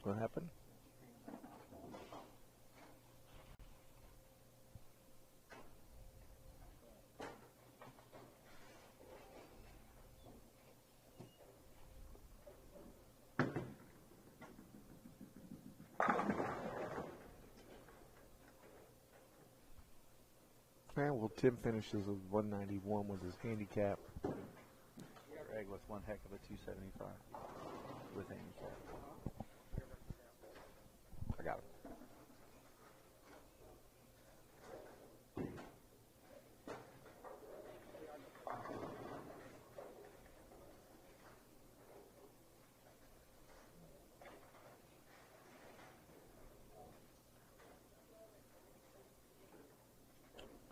What happened? All right, well, Tim finishes with 191 with his handicap. Greg with one heck of a 275 with handicap. I got it.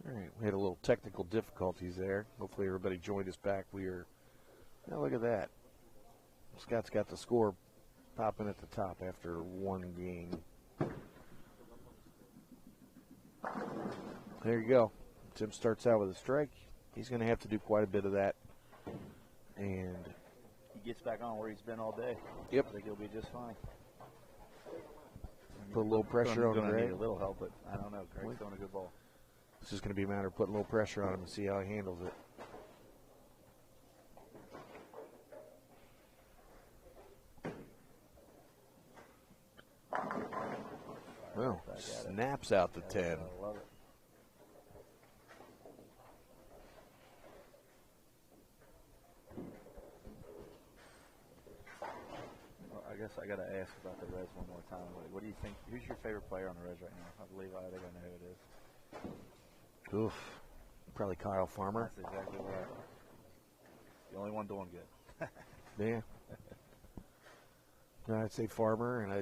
All right, we had a little technical difficulties there. Hopefully everybody joined us back. Now look at that. Scott's got the score popping at the top after one game. There you go. Tim starts out with a strike. He's going to have to do quite a bit of that. And he gets back on where he's been all day. Yep. I think he'll be just fine. Put a little pressure on Greg. Going to need a little help, but I don't know. Greg's throwing a good ball. It's just going to be a matter of putting a little pressure on him and see how he handles it. Well, snaps out the 10. I love it. Well, I guess I got to ask about the Reds one more time. What do you think? Who's your favorite player on the Reds right now? I believe I think I know who it is. Oof. Probably Kyle Farmer. That's exactly right. The only one doing good. Yeah. No, I'd say Farmer, and I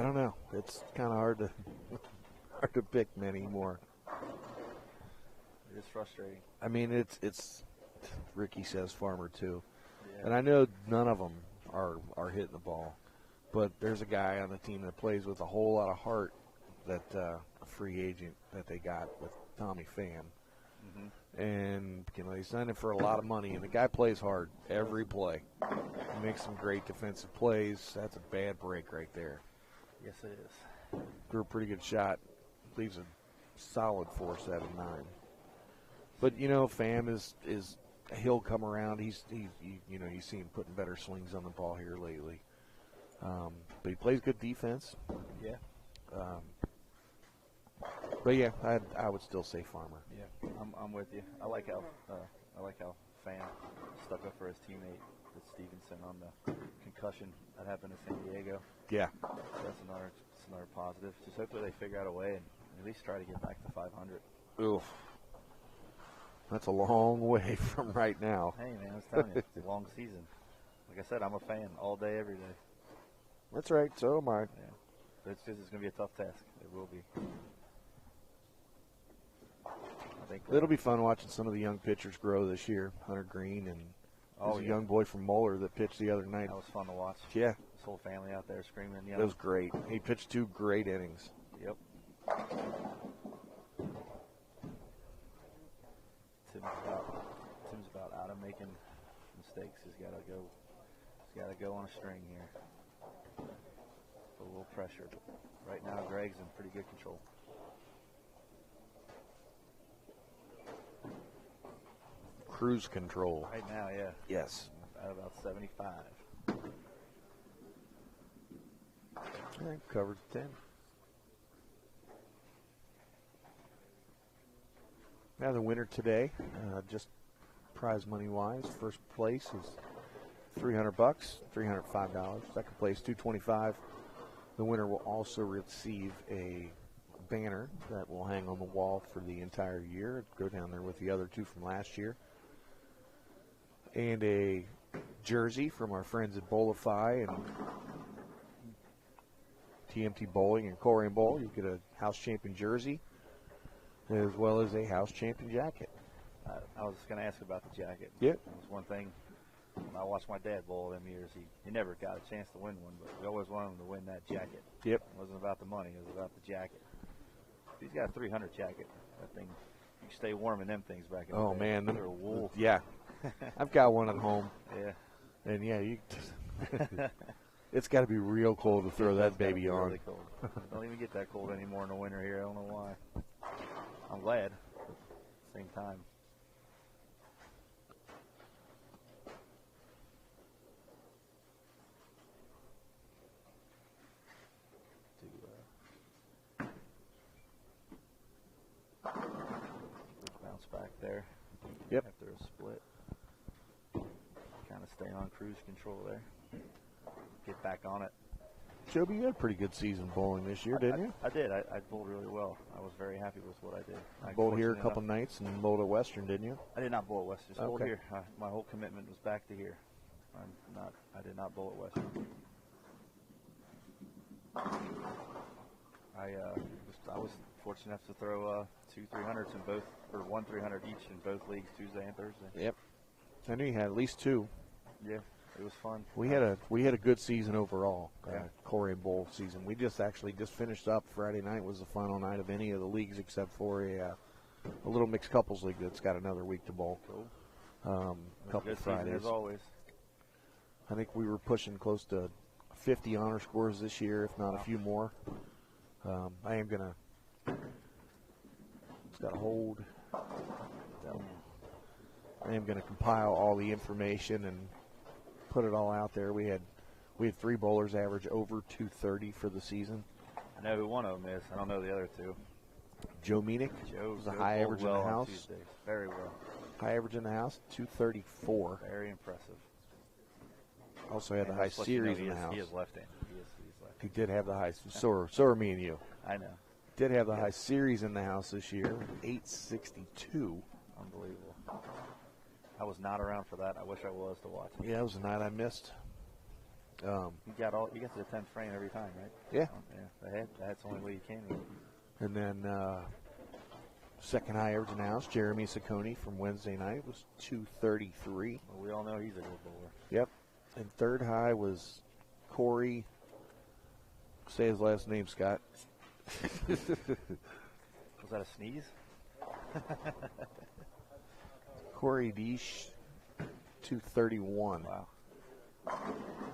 don't know. It's kind of hard to pick many more. It is frustrating. I mean, it's Ricky says Farmer too, yeah. And I know none of them are hitting the ball, but there's a guy on the team that plays with a whole lot of heart. That a free agent that they got with Tommy Pham. Mm-hmm. And he signed him for a lot of money, and the guy plays hard every play. He makes some great defensive plays. That's a bad break right there. Yes, it is. Threw a pretty good shot. Leaves a solid 4.79. But Pham is he'll come around. He's you see him putting better swings on the ball here lately. But he plays good defense. Yeah. But yeah, I would still say Farmer. Yeah, I'm with you. I like how Pham stuck up for his teammate with Stevenson on the concussion that happened in San Diego. Yeah, so that's another positive. Just hopefully they figure out a way and at least try to get back to 500. Oof, that's a long way from right now. Hey man, I was telling you, it's a long season. Like I said, I'm a fan all day, every day. That's right. So am I. Yeah, but it's going to be a tough task. It will be. It'll be fun watching some of the young pitchers grow this year. Hunter Green and a young boy from Moeller that pitched the other night. That was fun to watch. Yeah. His whole family out there screaming and yelling. That was great. He pitched 2 great innings. Yep. Tim's about out of making mistakes. He's got to go on a string here. Put a little pressure. But right now, Greg's in pretty good control. Cruise control. Right now, yeah. Yes. At about 75. All right, covered 10. Now the winner today, just prize money wise, first place is $300, $305. Second place, $225. The winner will also receive a banner that will hang on the wall for the entire year. Go down there with the other 2 from last year. And a jersey from our friends at Bowlify and TMT Bowling and Colerain Bowl. You get a house champion jersey as well as a house champion jacket. I was going to ask about the jacket. Yep. It was one thing. When I watched my dad bowl them years, he never got a chance to win one, but we always wanted him to win that jacket. Yep. It wasn't about the money. It was about the jacket. He's got a 300 jacket. That thing, you stay warm in them things back in the day. Man. They were wool. Yeah. I've got one at home. Yeah. And yeah, you. It's got to be real cold to throw that baby on. Really cold. Don't even get that cold anymore in the winter here. I don't know why. I'm glad. Same time. Bounce back there. Yep. After a split. Kind of stay on cruise control there. Get back on it. Joby, you had a pretty good season bowling this year, didn't you? I did. I bowled really well. I was very happy with what I did. You bowled here a couple nights and bowled at Western, didn't you? I did not bowl at Western. Just bowled Okay. here. My whole commitment was back to here. I did not bowl at Western. I was fortunate enough to throw 2 300s in both, or 1 300 each in both leagues, Tuesday and Thursday. Yep. I knew you had at least 2. Yeah, it was fun. We had a good season overall. Yeah. Colerain Bowl season. We just finished up. Friday night was the final night of any of the leagues except for a little mixed couples league that's got another week to bowl. Cool. Couple Good season Fridays. as always. I think we were pushing close to 50 honor scores this year, if not a few more. I am gonna. It's got to hold. I am going to compile all the information and put it all out there. We had 3 bowlers average over 230 for the season. I know who one of them is. I don't know the other two. Joe Meenick was a high average in the house. Very well. High average in the house, 234. Very impressive. Also had the high series in the house. He is left-handed. He's left-handed. He did have the high. So are me and you. I know. Did have the high series in the house this year, 862. Unbelievable. I was not around for that. I wish I was to watch it. Yeah, it was a night I missed. You got to the 10th frame every time, right? Yeah. Yeah. That's the only way you can. And then second high average in the house, Jeremy Saccone from Wednesday night was 233. Well, we all know he's a good bowler. Yep. And third high was Corey. Say his last name, Scott. Was that a sneeze? Corey Deesh, 231. Wow.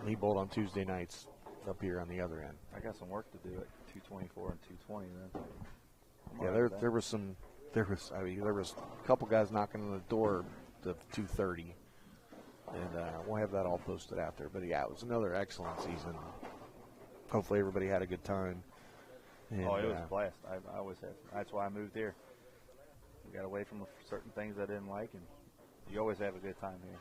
And he bowled on Tuesday nights up here on the other end. I got some work to do at 224 and 220 then. Yeah, there was a couple guys knocking on the door of 230, and we'll have that all posted out there. But yeah, it was another excellent season. Hopefully everybody had a good time. And, it was a blast. I always have. That's why I moved here. We got away from certain things I didn't like, and you always have a good time here.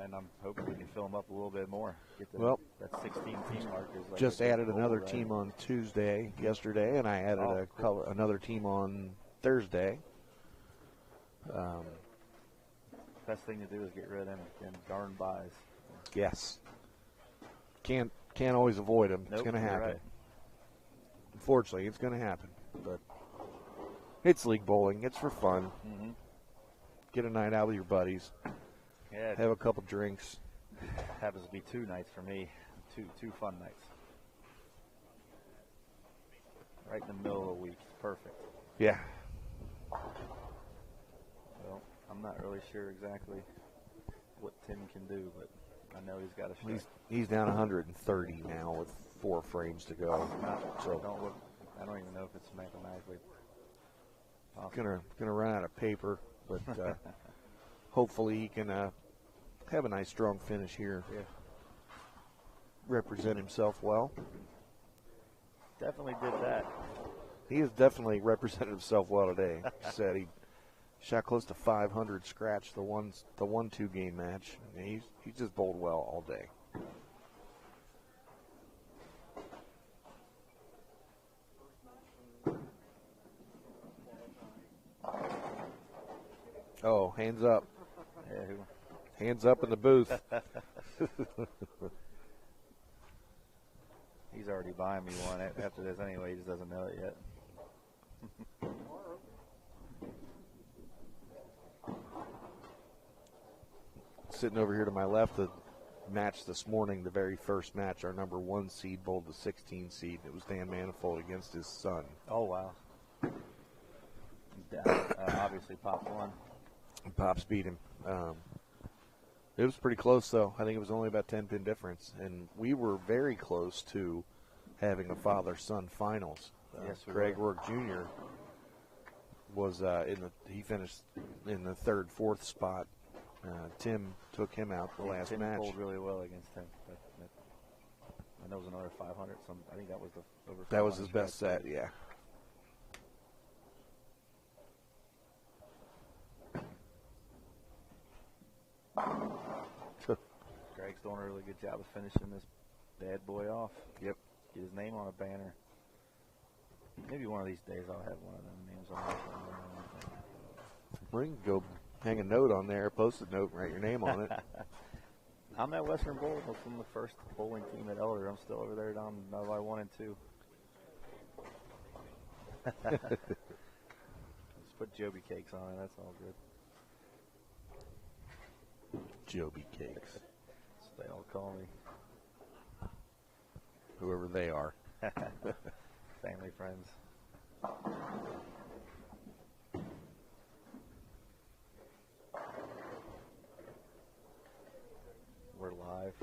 And I'm hoping we can fill them up a little bit more. Get that 16 team mark is like just added another team on yesterday, and I added another team on Thursday. Best thing to do is get rid of them and darn buys. Yes. Can't always avoid them. It's going to happen. Right. Unfortunately, it's going to happen. But it's league bowling. It's for fun. Mm-hmm. Get a night out with your buddies. Yeah. Have a couple drinks. Happens to be 2 nights for me. Two fun nights. Right in the middle of the week. It's perfect. Yeah. Well, I'm not really sure exactly what Tim can do, but I know he's got a shot. He's down 130 now with 4 frames to go. I don't even know if it's mathematically possible. Gonna run out of paper, but hopefully he can have a nice strong finish here. Yeah. Represent himself well. Definitely did that. He has definitely represented himself well today. He said he shot close to 500 scratch the 1-2 game match. And he just bowled well all day. Oh, hands up. Yeah, Hands up in the booth. He's already buying me one after this anyway. He just doesn't know it yet. Sitting over here to my left, the match this morning, the very first match, our number 1 seed bowled the 16 seed. It was Dan Manifold against his son. Oh, wow. Obviously popped one. Pops beat him. It was pretty close, though. I think it was only about 10-pin difference. And we were very close to having a father-son finals. Yes, we Craig were. Rourke Jr. was he finished in the third, fourth spot. Tim took him out the last Tim match. pulled really well against him. And that was another 500. I think that was the over. That was his 500 best strike. set, yeah. Greg's doing a really good job of finishing this bad boy off. Yep. Get his name on a banner. Maybe one of these days I'll have one of them names on it. Well, you can go hang a note on there, post-it note, and write your name on it. I'm at Western Bowl. I'm from the first bowling team at Elder. I'm still over there down by 1 and 2. Just put Joby cakes on it. That's all good. Joby Cakes. That's what they all call me. Whoever they are. Family, friends. We're live.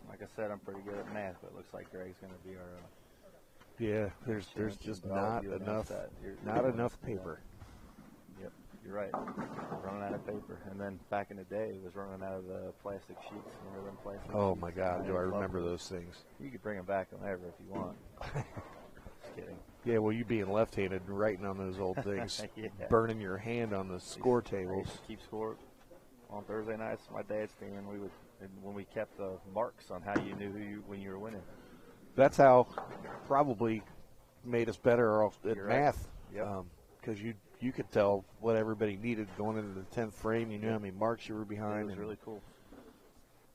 Like I said, I'm pretty good at math, but it looks like Greg's going to be our. Yeah, there's just not enough paper. Yep, you're right. Running out of paper, and then back in the day, it was running out of the plastic sheets. Remember them plastic? Oh sheets? my God, do I remember those things? You could bring them back whenever if you want. Just kidding. Yeah, well, you being left-handed and writing on those old things, Yeah. burning your hand on the score I tables. used to keep score on Thursday nights. My dad's team, and when we kept the marks on how you knew when you were winning. That's how probably made us better off at You're right. math. Yep. Because you could tell what everybody needed going into the 10th frame. You knew how many marks you were It behind. was really cool.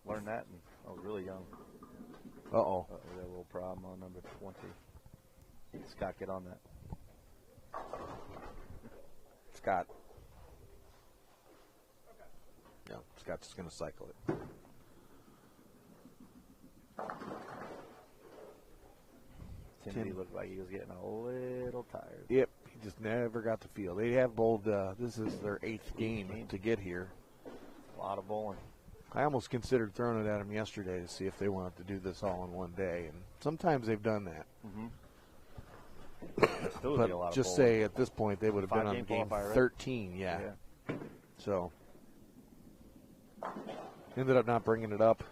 Learned that, and I was really young. Uh-oh. We had a little problem on number 20. Scott, get on that. Scott. No, Scott's just going to cycle it. Timothy looked like he was getting a little tired. Yep, he just never got the feel. They have bowled, this is their 8th game to get here. A lot of bowling. I almost considered throwing it at them yesterday to see if they wanted to do this all in one day, and sometimes they've done that. Still would be a lot But of just bowling. say at this point they would have been on Five-game game qualifier, right? 13, yeah. So ended up not bringing it up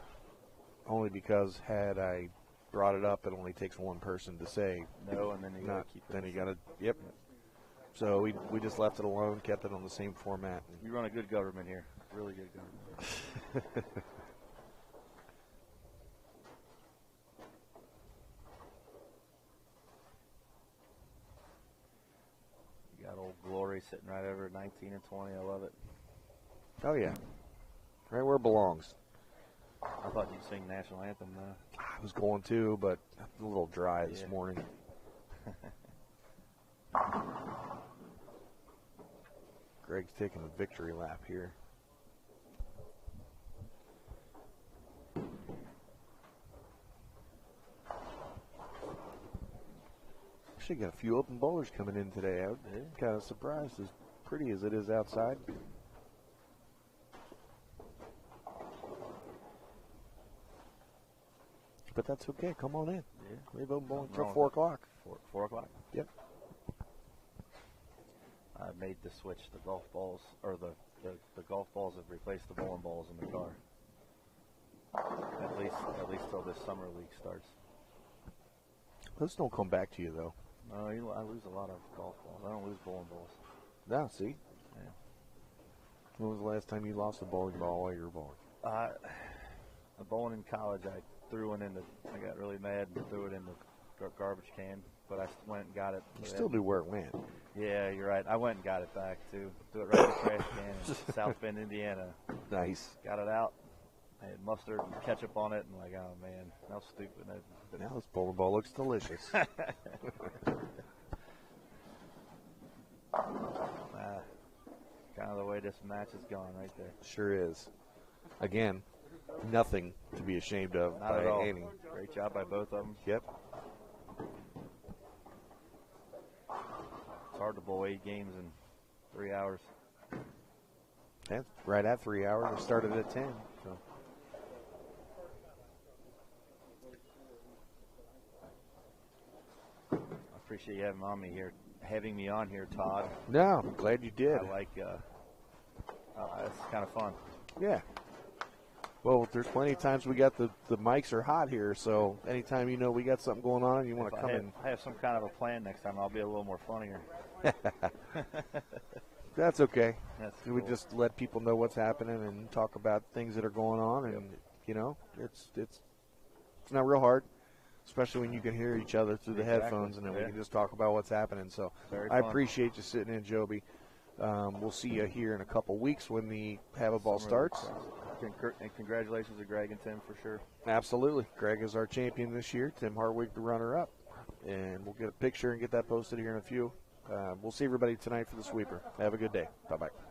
only because had I brought it up, it only takes one person to say No, and then you got not. to keep it. Then you got to, yep. So we just left it alone, kept it on the same format. You run a good government here. Really good government. You got old Glory sitting right over 19 and 20. I love it. Oh yeah, right where it belongs. I thought you'd sing national anthem now. I was going to, but a little dry this morning. Greg's taking a victory lap here. Actually got a few open bowlers coming in today. I'm kind of surprised, as pretty as it is outside. But that's okay. Come on in. Yeah. We've open bowling Nothing until wrong 4 with o'clock. 4 o'clock. Yep. I made the switch. The golf balls, or the golf balls have replaced the bowling balls in the car. At least till this summer league starts. Those don't come back to you, though. No, I lose a lot of golf balls. I don't lose bowling balls. No, see? Yeah. When was the last time you lost a bowling ball while you were bowling? Bowling in college, I threw one in the. I got really mad and threw it in the garbage can, but I went and got it. You still knew where it went. Yeah, you're right. I went and got it back too. Threw it right in the trash can in South Bend, Indiana. Nice. Got it out. I had mustard and ketchup on it, and like, oh man, how stupid. Now this bowling ball looks delicious. kind of the way this match is going right there. Sure is. Again, nothing to be ashamed of Not by at all. any. Great job by both of them. Yep. It's hard to bowl 8 games in 3 hours. That's right at 3 hours. We started at 10. So. I appreciate you having me on here, Todd. No, I'm glad you did. I like it's kind of fun. Yeah. Well, there's plenty of times we got the mics are hot here, so anytime you know we got something going on, you want to come in. I have some kind of a plan next time. I'll be a little more funnier. That's okay. That's We cool. just let people know what's happening and talk about things that are going on, and you know, it's not real hard, especially when you can hear each other through the headphones, and then we can just talk about what's happening. So Very I fun. appreciate you sitting in, Joby. We'll see you here in a couple weeks when the Have a Ball starts. And congratulations to Greg and Tim for sure. Absolutely. Greg is our champion this year. Tim Hartwig the runner-up. And we'll get a picture and get that posted here in a few. We'll see everybody tonight for the sweeper. Have a good day. Bye-bye.